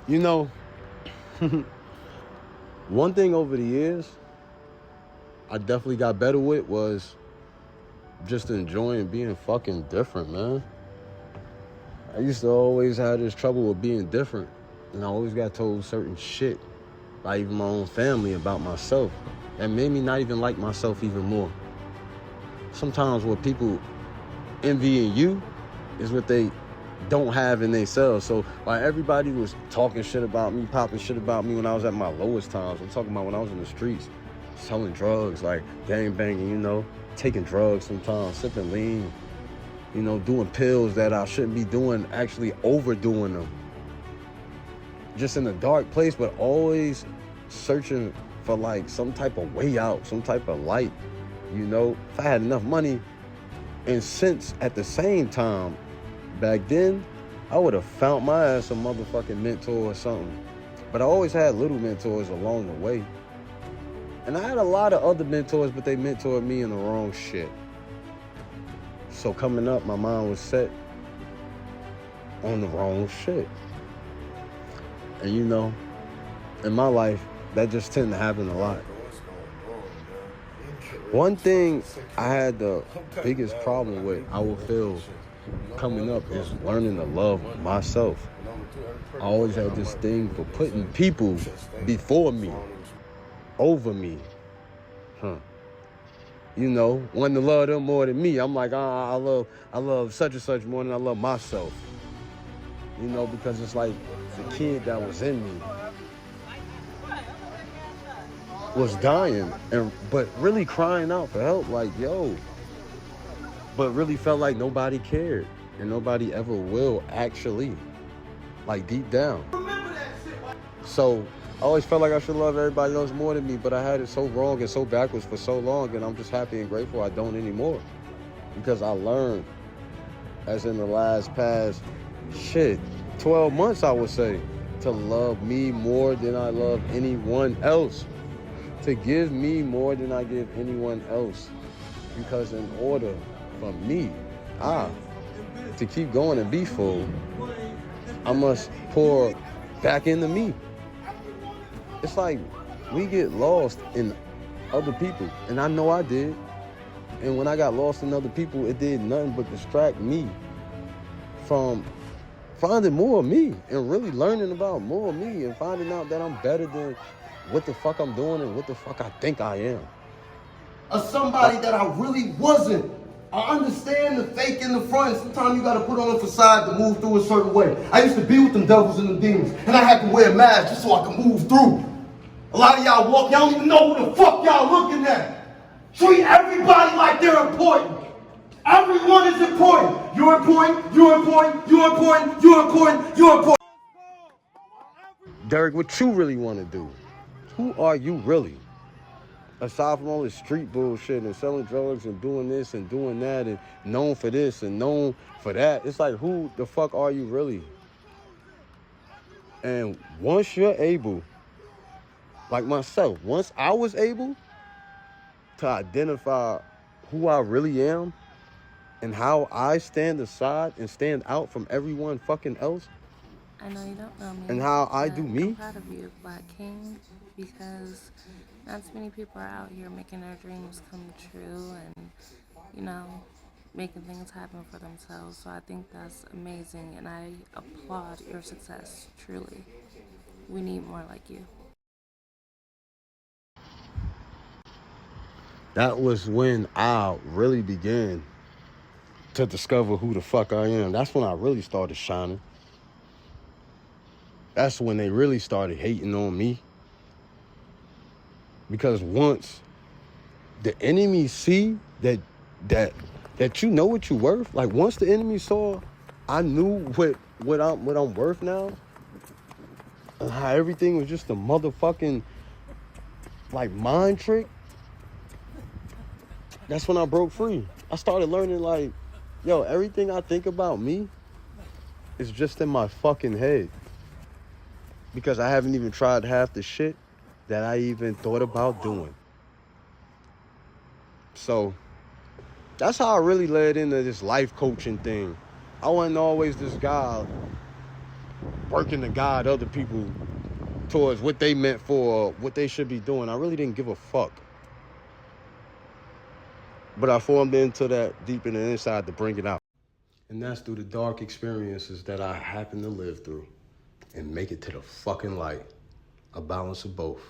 You know, one thing over the years I definitely got better with was just enjoying being fucking different, man. I used to always have this trouble with being different, and I always got told certain shit by even my own family about myself. That made me not even like myself even more. Sometimes what people envy in you is what they don't have in themselves. So while everybody was talking shit about me, popping shit about me when I was at my lowest times, I'm talking about when I was in the streets, selling drugs, like gang banging, taking drugs sometimes, sipping lean, doing pills that I shouldn't be doing, actually overdoing them. Just in a dark place, but always searching for like some type of way out, some type of light, If I had enough money and sense at the same time, back then, I would have found my ass a motherfucking mentor or something. But I always had little mentors along the way. And I had a lot of other mentors, but they mentored me in the wrong shit. So coming up, my mind was set on the wrong shit. And in my life, that just tended to happen a lot. One thing I had the biggest problem with, I would feel, coming up is learning to love myself. I always had this thing for putting people before me, over me. Wanting to love them more than me. I'm like, I love such and such more than I love myself. Because it's like the kid that was in me was dying, but really crying out for help, like, yo. But really felt like nobody cared, and nobody ever will, actually, like deep down. So I always felt like I should love everybody else more than me, but I had it so wrong and so backwards for so long, and I'm just happy and grateful I don't anymore. Because I learned, as in the past 12 months, I would say, to love me more than I love anyone else. To give me more than I give anyone else. Because in order for me, to keep going and be full, I must pour back into me. It's like we get lost in other people, and I know I did. And when I got lost in other people, it did nothing but distract me from finding more of me and really learning about more of me and finding out that I'm better than what the fuck I'm doing and what the fuck I think I am. Of somebody that I really wasn't. I understand the fake in the front. Sometimes you gotta put on a facade to move through a certain way. I used to be with them devils and them demons, and I had to wear a mask just so I could move through. A lot of y'all walk, y'all don't even know who the fuck y'all looking at. Treat everybody like they're important. Everyone is important. You're important, you're important, you're important, you're important, you're important. Derek, what you really want to do? Who are you really? Aside from all this street bullshit and selling drugs and doing this and doing that and known for this and known for that, it's like, who the fuck are you really? And once you're able, like myself, once I was able to identify who I really am and how I stand aside and stand out from everyone fucking else, I know you don't know me. and how I do me. I'm proud of you, Black King, because not too many people are out here making their dreams come true and, making things happen for themselves. So I think that's amazing, and I applaud your success, truly. We need more like you. That was when I really began to discover who the fuck I am. That's when I really started shining. That's when they really started hating on me. Because once the enemy see that you know what you're worth, like once the enemy saw I knew what I'm worth now, and how everything was just a motherfucking like mind trick, that's when I broke free. I started learning like, yo, everything I think about me is just in my fucking head. Because I haven't even tried half the shit that I even thought about doing. So that's how I really led into this life coaching thing. I wasn't always this guy, working to guide other people towards what they meant for, what they should be doing. I really didn't give a fuck. But I formed into that deep in the inside to bring it out. And that's through the dark experiences that I happen to live through and make it to the fucking light. A balance of both.